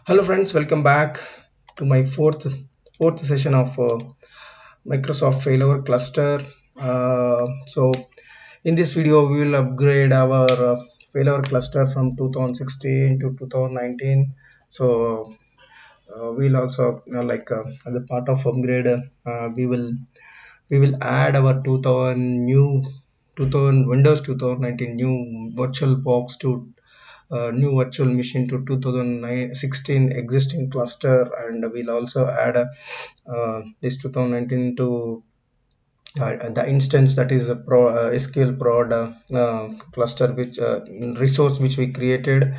Hello friends, welcome back to my fourth session of Microsoft Failover cluster. So in this video we will upgrade our Failover cluster from 2016 to 2019. So we'll also as a part of upgrade we will add our 2000 new 2000 Windows 2019 new virtual box to new virtual machine to 2016 existing cluster, and we'll also add this 2019 to the instance that is a SQL prod cluster which resource which we created.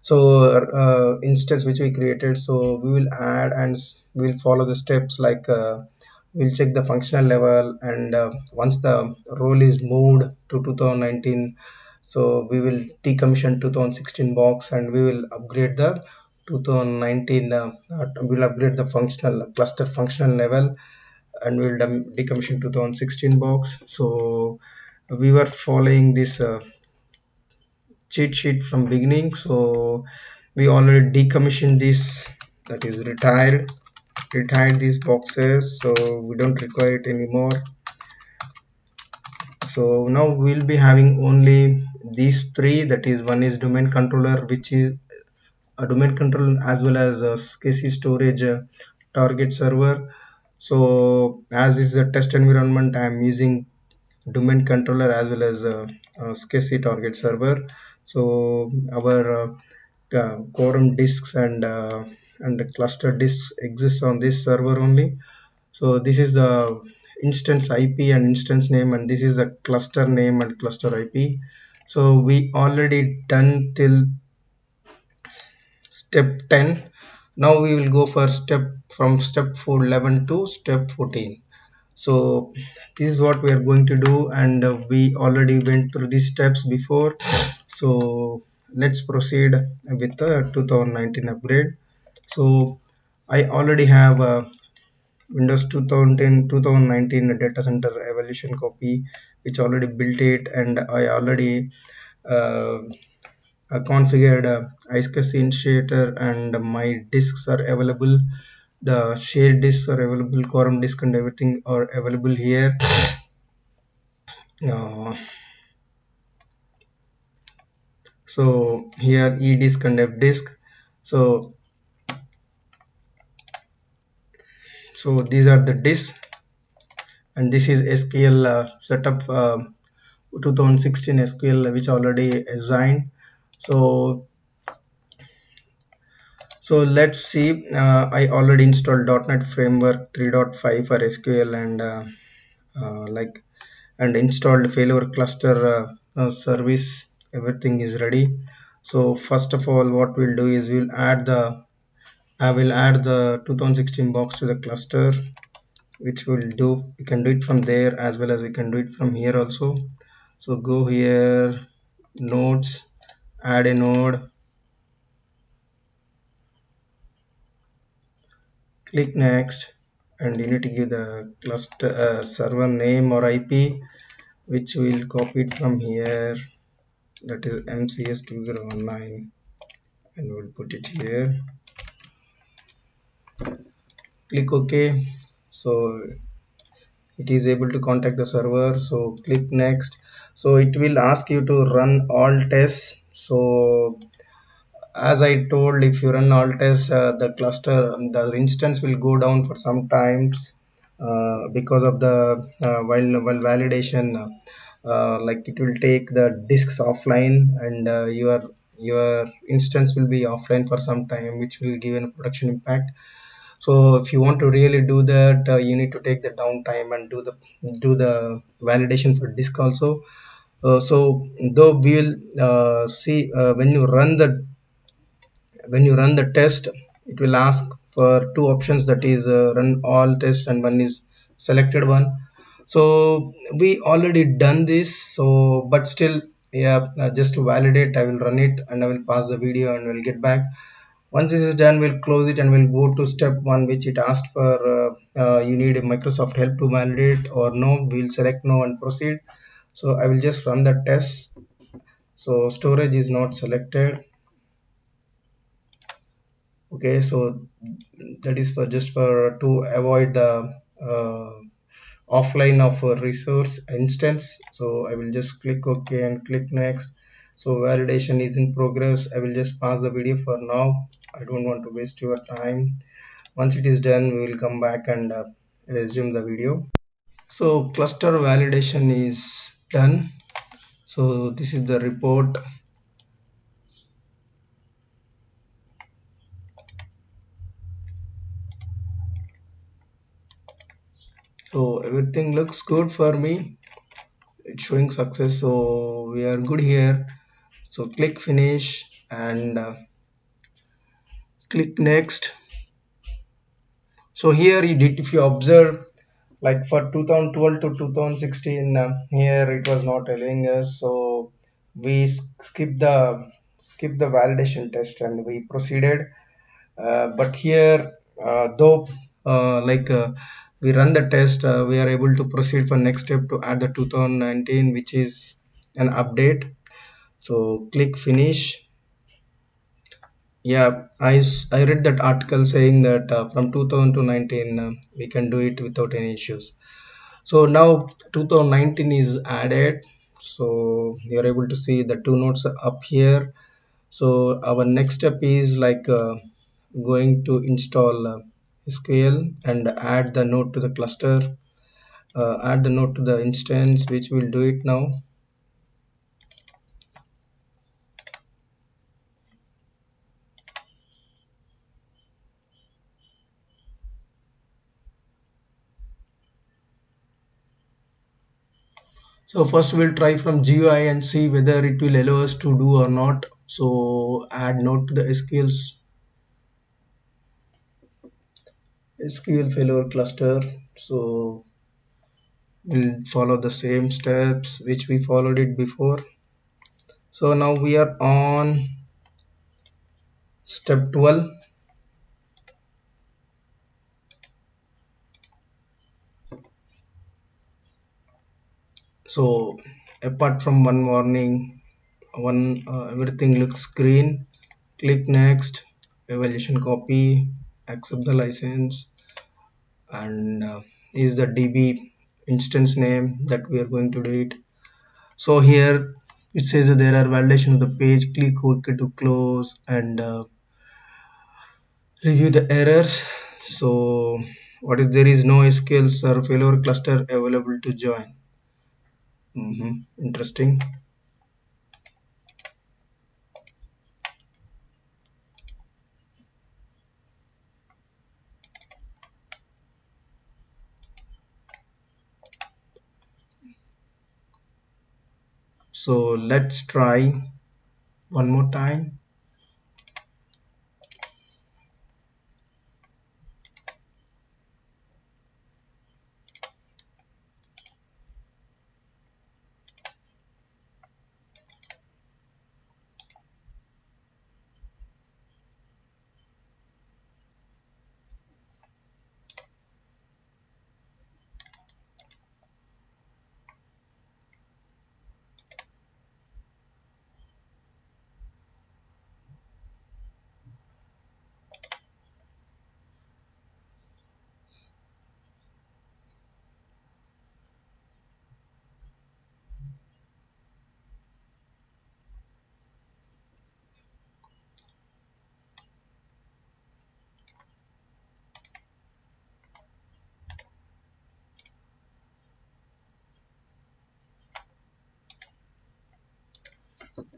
So instance which we created, so we will add and we'll follow the steps like we'll check the functional level, and once the role is moved to 2019, so we will decommission 2016 box and we will upgrade the 2019 we'll upgrade the functional cluster functional level, and we'll decommission 2016 box. So we were following this cheat sheet from beginning, so we already decommissioned this, that is retired these boxes, so we don't require it anymore. So now we'll be having only these three, that is one is domain controller, which is a domain controller, as well as a SCSI storage target server. So as is a test environment, I am using domain controller as well as SCSI target server. So our quorum disks and the cluster disks exists on this server only. So this is the instance IP and instance name, and this is a cluster name and cluster IP. So we already done till step 10. Now we will go for step 11 to step 14. So this is what we are going to do, and we already went through these steps before. So let's proceed with the 2019 upgrade. So I already have a Windows 2010 2019 data center evolution copy which already built it, and I already uh, configured iscsi initiator, and my disks are available, the shared disks are available, quorum disk and everything are available here. uh, so here e disk and f disk. So these are the disks, and this is SQL setup 2016 SQL which already assigned. So let's see. I already installed .NET Framework 3.5 for SQL, and like and installed failover cluster service. Everything is ready. So first of all, what we'll do is I will add the 2016 box to the cluster, which we'll do. We can do it from there as well as we can do it from here also. So go here, nodes, add a node, click next, and you need to give the cluster server name or IP, which we'll copy it from here, that is mcs2019, and we'll put it here. Click OK. So it is able to contact the server. So click next. So it will ask you to run all tests. So as I told, if you run all tests, the instance will go down for some times because of the while validation, like it will take the disks offline, and your instance will be offline for some time, which will give a production impact. So if you want to really do that, you need to take the downtime and do the validation for disk also. So though we will see when you run the test, it will ask for two options, that is run all tests, and one is selected one. So we already done this, so but still, yeah, just to validate, I will run it and I will pause the video and we'll get back. Once this is done, we'll close it and we'll go to step one, which it asked for you need a Microsoft help to validate or no. We'll select no and proceed. So I will just run the test. So storage is not selected. Okay, so that is for just for to avoid the uh, offline of a resource instance. So I will just click OK and click next. So validation is in progress. I will just pause the video for now. I don't want to waste your time. Once it is done, we will come back and resume the video. So cluster validation is done. So this is the report. So everything looks good for me. It's showing success. So we are good here. So click finish and click next. So here you did, if you observe, like for 2012 to 2016, here it was not allowing us. So we skip the validation test and we proceeded. But here, though, like we run the test, we are able to proceed for next step to add the 2019, which is an update. So click finish. Yeah, I read that article saying that from 2000 to 19 we can do it without any issues. So now 2019 is added. So you're able to see the two nodes up here. So our next step is like going to install SQL and add the node to the cluster, add the node to the instance, which we'll do it now. So first we'll try from GUI and see whether it will allow us to do or not. So add node to the SQL failover cluster. So we'll follow the same steps which we followed it before. So now we are on step 12. So apart from one warning, everything looks green. Click next, evaluation copy, accept the license, and is the DB instance name that we are going to do it. So here it says that there are validation of the page. Click OK to close and review the errors. So what if there is no SQL or failover cluster available to join? Interesting. So let's try one more time.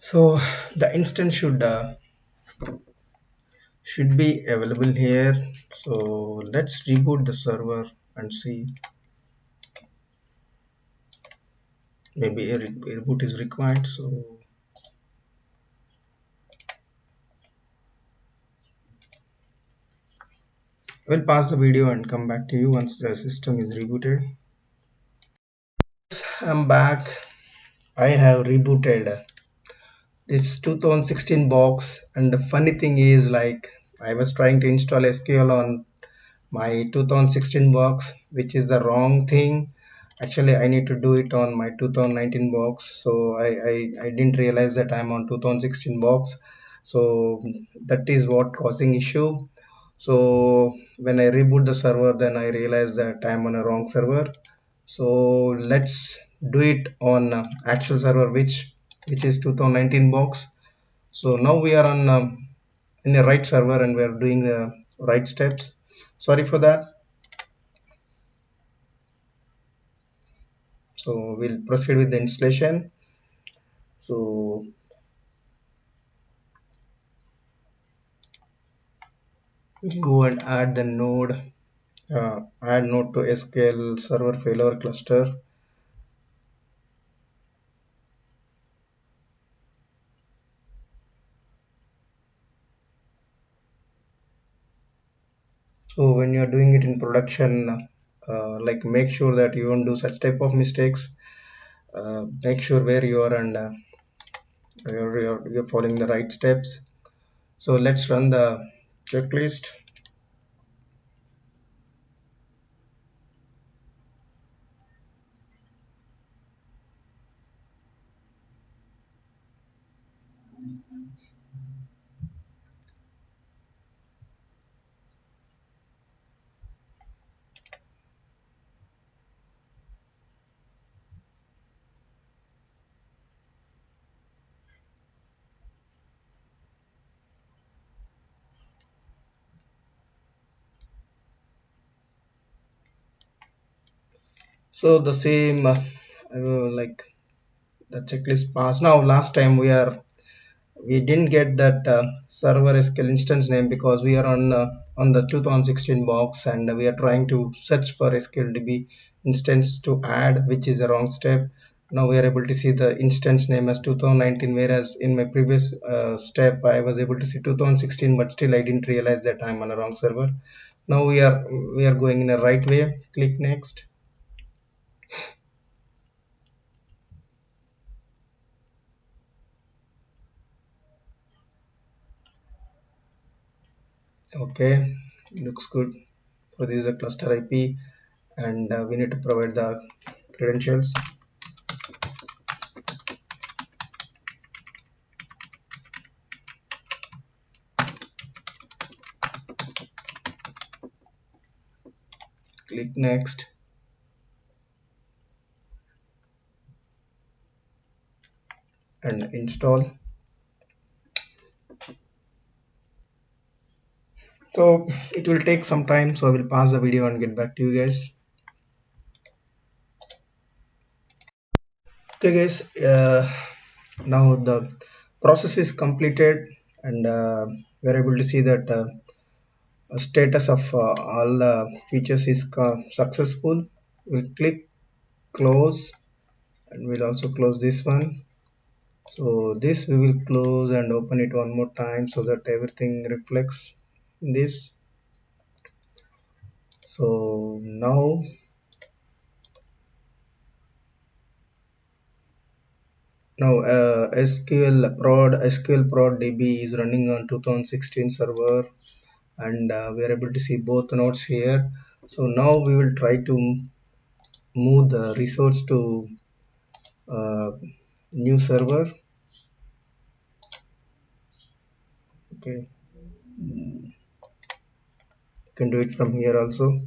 So the instance should be available here. So let's reboot the server and see. Maybe a reboot is required. So we'll pause the video and come back to you once the system is rebooted. I'm back. I have rebooted this 2016 box, and the funny thing is, like, I was trying to install SQL on my 2016 box, which is the wrong thing. Actually, I need to do it on my 2019 box. So I didn't realize that I'm on 2016 box. So that is what causing issue. So when I reboot the server, then I realize that I am on a wrong server. So let's do it on actual server, which is 2019 box. So now we are on in the right server and we are doing the right steps. Sorry for that. So we'll proceed with the installation. So we'll go and add the node, add node to SQL server failover cluster. So when you're doing it in production, like make sure that you don't do such type of mistakes. Make sure where you are and you're following the right steps. So let's run the checklist. So the same like the checklist pass. Now last time we didn't get that server SQL instance name because we are on the 2016 box and we are trying to search for SQL DB instance to add, which is the wrong step. Now we are able to see the instance name as 2019, whereas in my previous step I was able to see 2016, but still I didn't realize that I'm on a wrong server. Now we are going in the right way. Click next. Okay, looks good. So this is a cluster IP and we need to provide the credentials. Click next. And install. So it will take some time, so I will pause the video and get back to you guys. Okay guys, now the process is completed and we're able to see that status of all the features is successful. We'll click close and we'll also close this one. So this we will close and open it one more time so that everything reflects in this. So now SQL prod DB is running on 2016 server and we are able to see both nodes here. So now we will try to move the resource to uh, new server. Okay, you can do it from here also.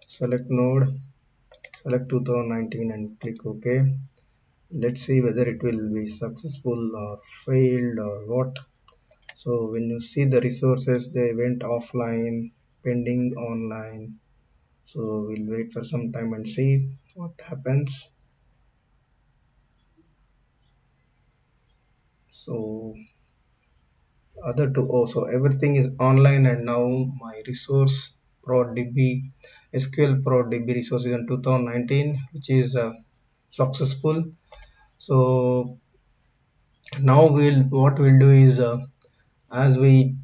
Select node, select 2019 and click OK. Let's see whether it will be successful or failed or what. So when you see the resources, they went offline, pending online. So we'll wait for some time and see what happens. So other two, oh, so everything is online and now my resource prod db SQL prod db resource is in 2019, which is successful. So now what we'll do is as we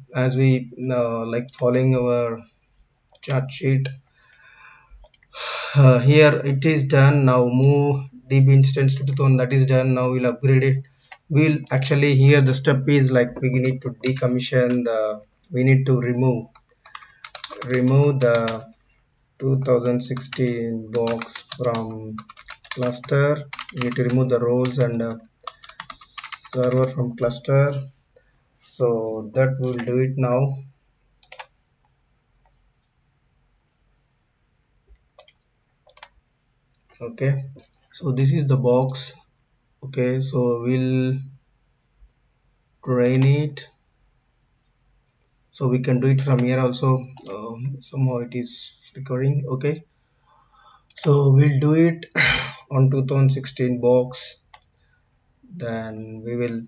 like following our chart sheet. Here it is done. Now move db instance to 2000, that is done. Now we'll upgrade it. We'll actually, here the step is like we need to decommission the, we need to remove the 2016 box from cluster. We need to remove the roles and server from cluster. So that we'll do it now. Okay, so this is the box. Okay, so we'll drain it, so we can do it from here also. Somehow it is flickering. Okay, so we'll do it on 2016 box. Then we will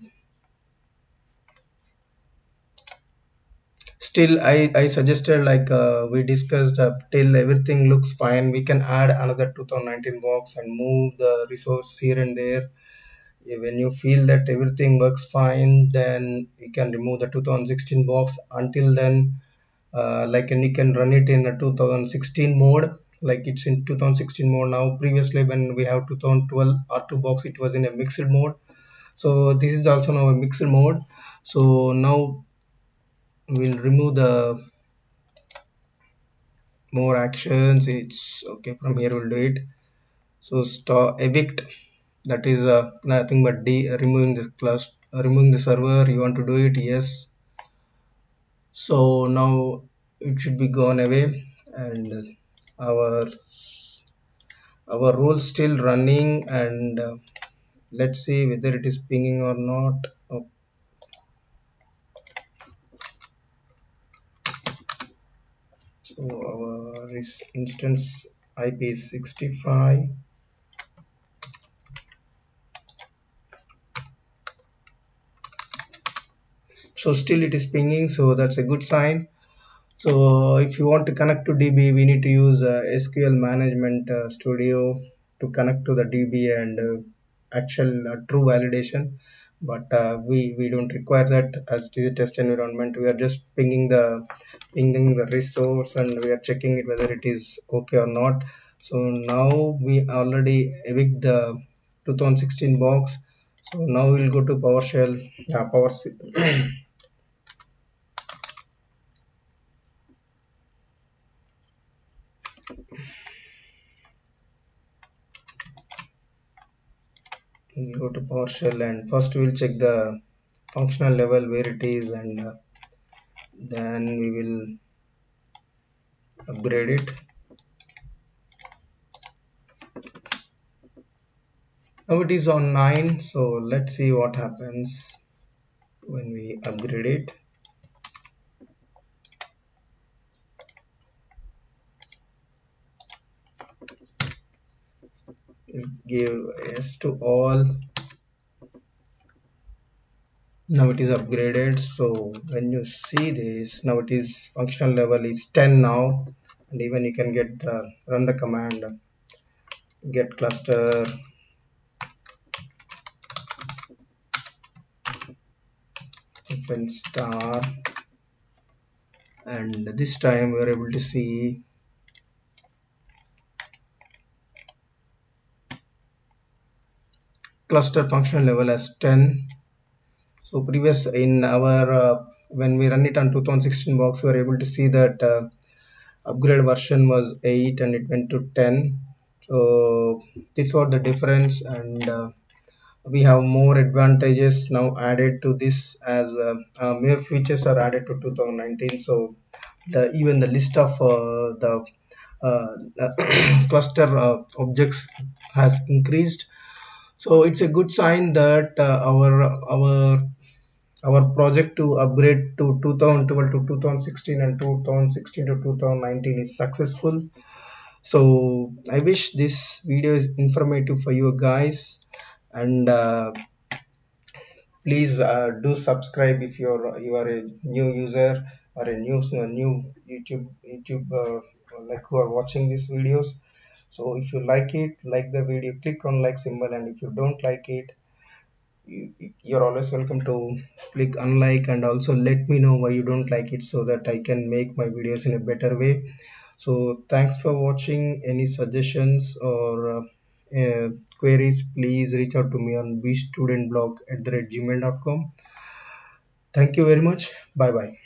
still, I suggested, like we discussed, till everything looks fine, we can add another 2019 box and move the resource here and there. When you feel that everything works fine, then you can remove the 2016 box. Until then, and you can run it in a 2016 mode, like it's in 2016 mode now. Previously, when we have 2012 R2 box, it was in a mixed mode. So this is also now a mixed mode. So now we'll remove the more actions. It's okay, from here we'll do it. So stop evict, that is nothing but removing this class, removing the server. You want to do it? Yes. So now it should be gone away, and our our role still running, and let's see whether it is pinging or not. Oh, so our instance IP is 65. So still it is pinging, so that's a good sign. So if you want to connect to DB, we need to use SQL Management Studio to connect to the DB and actual true validation. But we don't require that, as it is a test environment. We are just pinging the resource, and we are checking it whether it is okay or not. So now we already evict the 2016 box. So now we'll go to PowerShell. Yeah, we'll go to PowerShell, and first we'll check the functional level where it is, and then we will upgrade it. Now it is on 9, so let's see what happens when we upgrade it. We'll give yes to all. Now it is upgraded. So when you see this, now it is functional level is 10 now, and even you can get run the command get cluster open star, and this time we are able to see cluster functional level as 10. So previous in our when we run it on 2016 box, we were able to see that upgrade version was 8 and it went to 10. So this was the difference, and we have more advantages now added to this, as more features are added to 2019. So even the list of the cluster objects has increased. So it's a good sign that our project to upgrade to 2012 to 2016 and 2016 to 2019 is successful. So I wish this video is informative for you guys, and please do subscribe if you are a new user or a new YouTube like who are watching these videos. So if you like it, like the video, click on like symbol, and if you don't like it, you're always welcome to click unlike, and also let me know why you don't like it, so that I can make my videos in a better way. So thanks for watching. Any suggestions or queries, please reach out to me on bstudentblog@gmail.com. Thank you very much. Bye bye.